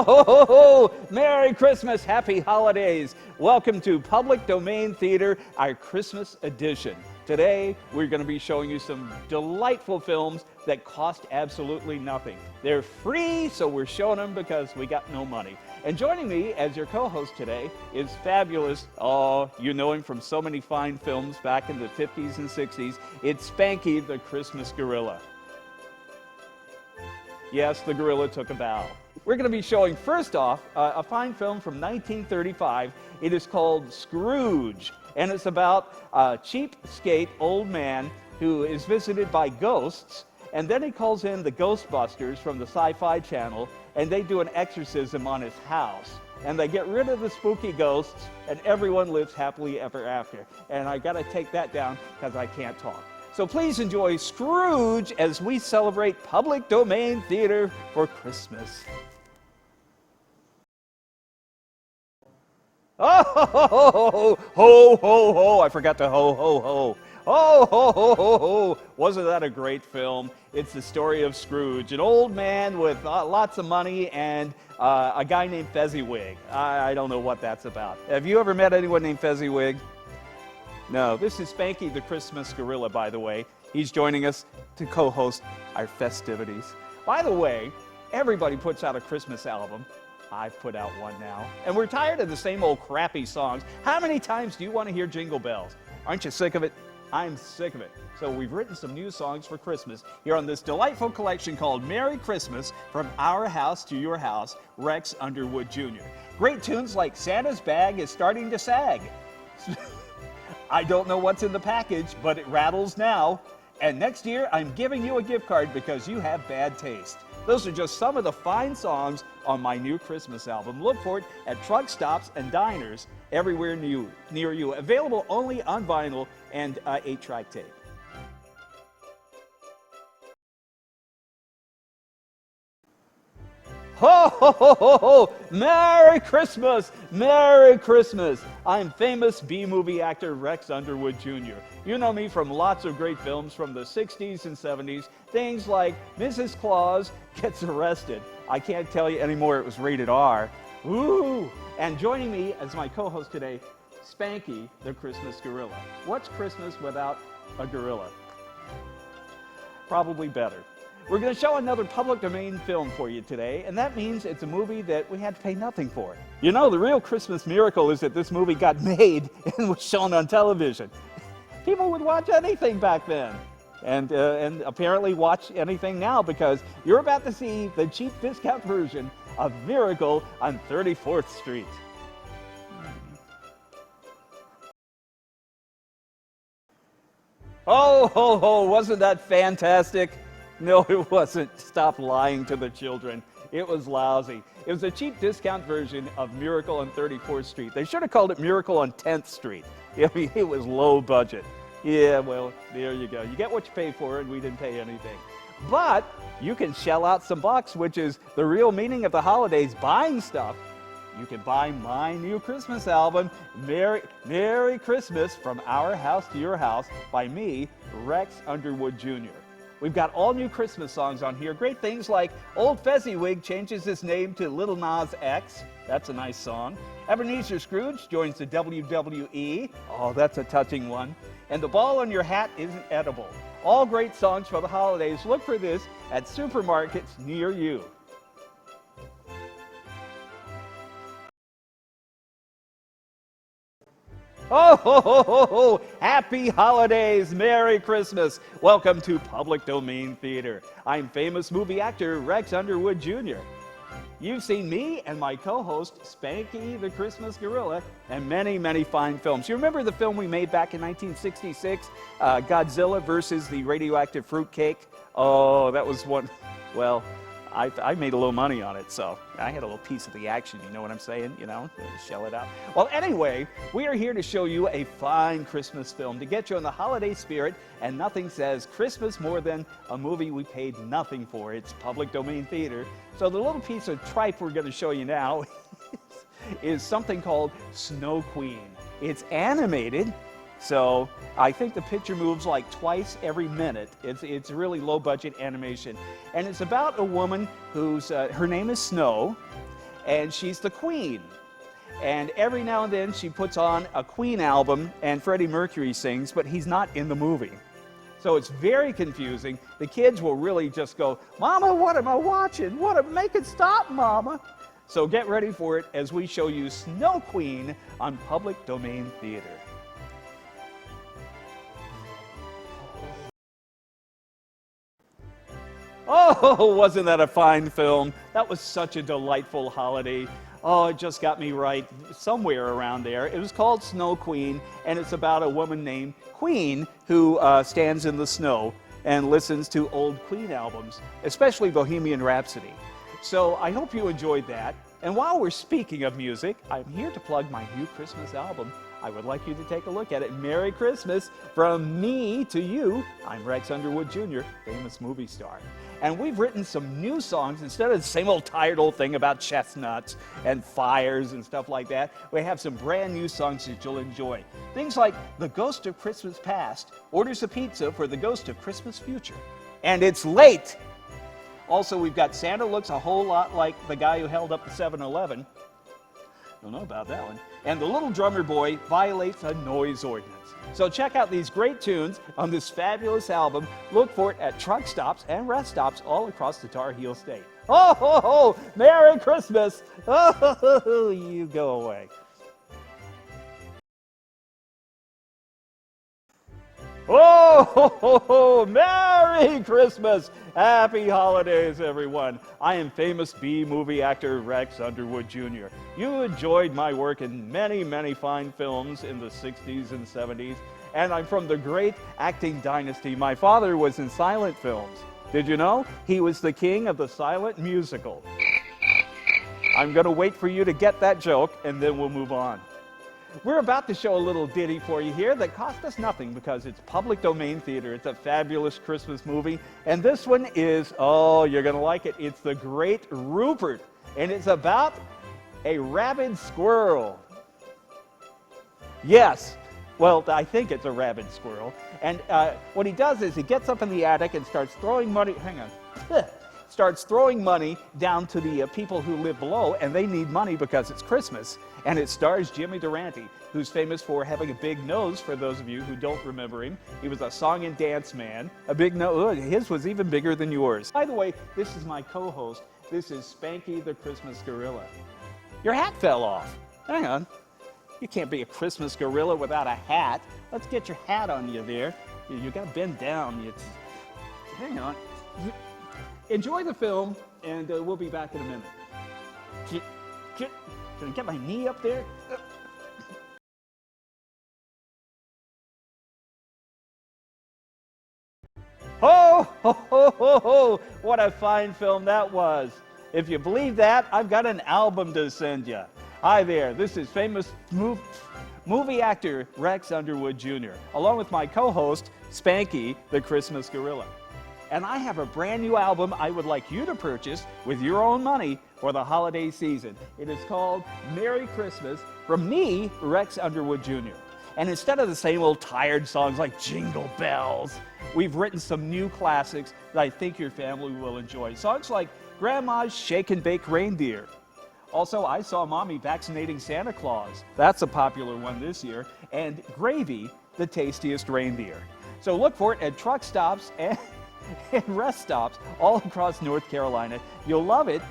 ho, ho, ho! Merry Christmas, happy holidays. Welcome to Public Domain Theater, our Christmas edition. Today, we're going to be showing you some delightful films that cost absolutely nothing. They're free, so we're showing them because we got no money. And joining me as your co-host today is fabulous, oh, you know him from so many fine films back in the 50s and 60s. It's Spanky the Christmas Gorilla. Yes, the gorilla took a bow. We're going to be showing, first off, a fine film from 1935. It is called Scrooge, and it's about a cheapskate old man who is visited by ghosts, and then he calls in the Ghostbusters from the Sci-Fi Channel, and they do an exorcism on his house. And they get rid of the spooky ghosts, and everyone lives happily ever after. And I got to take that down because I can't talk. So please enjoy Scrooge as we celebrate Public Domain Theater for Christmas. Oh, ho, ho, ho, ho, ho, ho. I forgot to ho, ho, ho. Oh, ho, ho, ho, ho. Wasn't that a great film? It's the story of Scrooge, an old man with lots of money and a guy named Fezziwig. I don't know what that's about. Have you ever met anyone named Fezziwig? No, this is Spanky the Christmas Gorilla, by the way. He's joining us to co-host our festivities. By the way, everybody puts out a Christmas album. I've put out one now. And we're tired of the same old crappy songs. How many times do you want to hear Jingle Bells? Aren't you sick of it? I'm sick of it. So we've written some new songs for Christmas here on this delightful collection called Merry Christmas, From Our House to Your House, Rex Underwood Jr. Great tunes like Santa's Bag is Starting to Sag. I don't know what's in the package, but it rattles now. And next year, I'm giving you a gift card because you have bad taste. Those are just some of the fine songs on my new Christmas album. Look for it at truck stops and diners everywhere near you. Available only on vinyl and 8-track tape. Ho, ho, ho, ho, ho! Merry Christmas! Merry Christmas! I'm famous B-movie actor Rex Underwood Jr. You know me from lots of great films from the 60s and 70s. Things like Mrs. Claus Gets Arrested. I can't tell you anymore, it was rated R. Ooh! And joining me as my co-host today, Spanky the Christmas Gorilla. What's Christmas without a gorilla? Probably better. We're going to show another public domain film for you today, and that means it's a movie that we had to pay nothing for. You know, the real Christmas miracle is that this movie got made and was shown on television. People would watch anything back then, and apparently watch anything now, because you're about to see the cheap discount version of Miracle on 34th Street. Oh, ho, ho, wasn't that fantastic? No, it wasn't. Stop lying to the children. It was lousy. It was a cheap discount version of Miracle on 34th Street. They should have called it Miracle on 10th Street. I mean, it was low budget. Yeah, well, there you go. You get what you pay for, and we didn't pay anything. But you can shell out some bucks, which is the real meaning of the holidays, buying stuff. You can buy my new Christmas album, Merry Christmas, From Our House to Your House, by me, Rex Underwood Jr. We've got all new Christmas songs on here. Great things like Old Fezziwig changes his name to Little Nas X. That's a nice song. Ebenezer Scrooge joins the WWE. Oh, that's a touching one. And the ball on your hat isn't edible. All great songs for the holidays. Look for this at supermarkets near you. Oh, ho, ho, ho, ho! Happy holidays! Merry Christmas! Welcome to Public Domain Theater. I'm famous movie actor Rex Underwood Jr. You've seen me and my co-host Spanky the Christmas Gorilla and many, many fine films. You remember the film we made back in 1966, Godzilla versus the radioactive fruitcake? Oh, that was one, well, I made a little money on it, so I had a little piece of the action, you know what I'm saying? You know, shell it out. Well, anyway, we are here to show you a fine Christmas film to get you in the holiday spirit, and nothing says Christmas more than a movie we paid nothing for. It's public domain theater. So the little piece of tripe we're going to show you now is something called Snow Queen. It's animated. So I think the picture moves like twice every minute. It's really low budget animation. And it's about a woman whose, her name is Snow, and she's the Queen. And every now and then she puts on a Queen album and Freddie Mercury sings, but he's not in the movie. So it's very confusing. The kids will really just go, "Mama, what am I watching? Make it stop, Mama." So get ready for it as we show you Snow Queen on Public Domain Theater. Oh, wasn't that a fine film? That was such a delightful holiday. Oh, it just got me right somewhere around there. It was called Snow Queen, and it's about a woman named Queen who stands in the snow and listens to old Queen albums, especially Bohemian Rhapsody. So I hope you enjoyed that. And while we're speaking of music, I'm here to plug my new Christmas album. I would like you to take a look at it. Merry Christmas from me to you. I'm Rex Underwood Jr., famous movie star. And we've written some new songs instead of the same old tired old thing about chestnuts and fires and stuff like that. We have some brand new songs that you'll enjoy. Things like The Ghost of Christmas Past orders a pizza for the ghost of Christmas future. And it's late. Also, we've got Santa looks a whole lot like the guy who held up the 7-Eleven. Don't know about that one. And the little drummer boy violates a noise ordinance. So check out these great tunes on this fabulous album. Look for it at truck stops and rest stops all across the Tar Heel State. Oh, ho, ho, Merry Christmas! Oh, ho, ho, ho, you go away. Oh, ho, ho, ho, Merry Christmas! Happy holidays, everyone. I am famous B-movie actor Rex Underwood Jr. You enjoyed my work in many, many fine films in the 60s and 70s, and I'm from the great acting dynasty. My father was in silent films. Did you know? He was the king of the silent musical. I'm going to wait for you to get that joke, and then we'll move on. We're about to show a little ditty for you here that cost us nothing because it's public domain theater. It's a fabulous Christmas movie. And this one is, oh, you're going to like it. It's The Great Rupert. And it's about a rabid squirrel. Yes. Well, I think it's a rabid squirrel. And what he does is he gets up in the attic and starts throwing money. Hang on. Starts throwing money down to the people who live below, and they need money because it's Christmas. And it stars Jimmy Durante, who's famous for having a big nose, for those of you who don't remember him. He was a song and dance man. A big nose. His was even bigger than yours. By the way, this is my co-host. This is Spanky the Christmas Gorilla. Your hat fell off. Hang on. You can't be a Christmas gorilla without a hat. Let's get your hat on you there. You got to bend down. Hang on. Enjoy the film, and we'll be back in a minute. Can I get my knee up there? Ho, ho, ho, ho, ho! What a fine film that was. If you believe that, I've got an album to send you. Hi there, this is famous movie actor Rex Underwood Jr., along with my co-host, Spanky the Christmas Gorilla. And I have a brand new album I would like you to purchase with your own money for the holiday season. It is called Merry Christmas from me, Rex Underwood Jr. And instead of the same old tired songs like Jingle Bells, we've written some new classics that I think your family will enjoy. Songs like Grandma's Shake and Bake Reindeer. Also, I Saw Mommy Vaccinating Santa Claus. That's a popular one this year. And Gravy, the Tastiest Reindeer. So look for it at truck stops and rest stops all across North Carolina. You'll love it.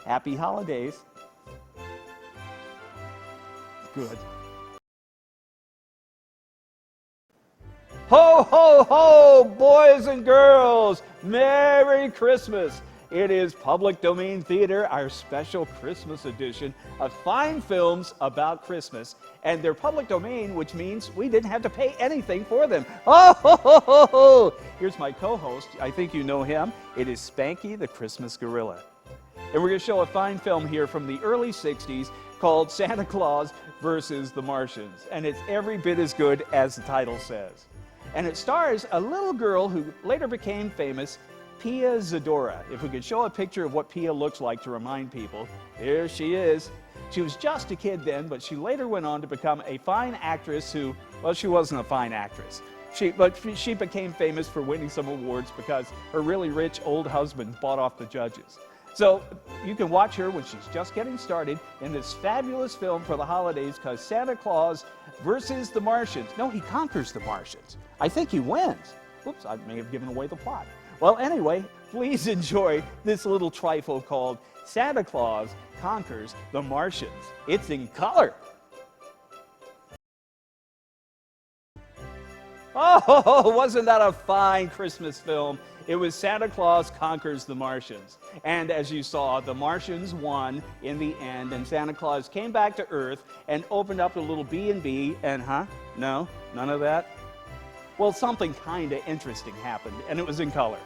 Happy holidays. Good. Ho, ho, ho, boys and girls. Merry Christmas. It is Public Domain Theater, our special Christmas edition of fine films about Christmas. And they're public domain, which means we didn't have to pay anything for them. Oh, ho, ho, ho, ho. Here's my co-host. I think you know him. It is Spanky the Christmas Gorilla. And we're going to show a fine film here from the early 60s called Santa Claus versus the Martians. And it's every bit as good as the title says. And it stars a little girl who later became famous, Pia Zadora. If we could show a picture of what Pia looks like to remind people, there she is. She was just a kid then, but she later went on to become a fine actress who, well, she wasn't a fine actress. But she became famous for winning some awards because her really rich old husband bought off the judges. So you can watch her when she's just getting started in this fabulous film for the holidays called Santa Claus versus the Martians. No, he conquers the Martians. I think he wins. Whoops, I may have given away the plot. Well, anyway, please enjoy this little trifle called Santa Claus Conquers the Martians. It's in color. Oh, wasn't that a fine Christmas film? It was Santa Claus Conquers the Martians. And as you saw, the Martians won in the end, and Santa Claus came back to Earth and opened up a little B&B, and no, none of that? Well, something kind of interesting happened, and it was in color.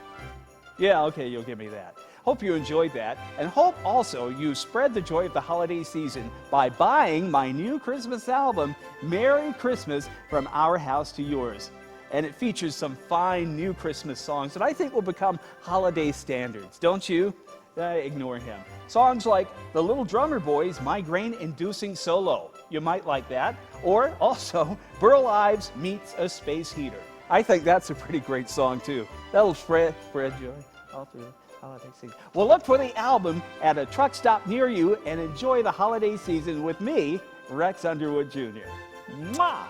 Yeah, okay, you'll give me that. Hope you enjoyed that, and hope also you spread the joy of the holiday season by buying my new Christmas album, Merry Christmas, From Our House to Yours. And it features some fine new Christmas songs that I think will become holiday standards, don't you? Ignore him. Songs like The Little Drummer Boy's migraine-inducing solo. You might like that. Or also, Burl Ives Meets a Space Heater. I think that's a pretty great song, too. That'll spread joy all through the holiday season. Well, look for the album at a truck stop near you and enjoy the holiday season with me, Rex Underwood Jr. Mwah!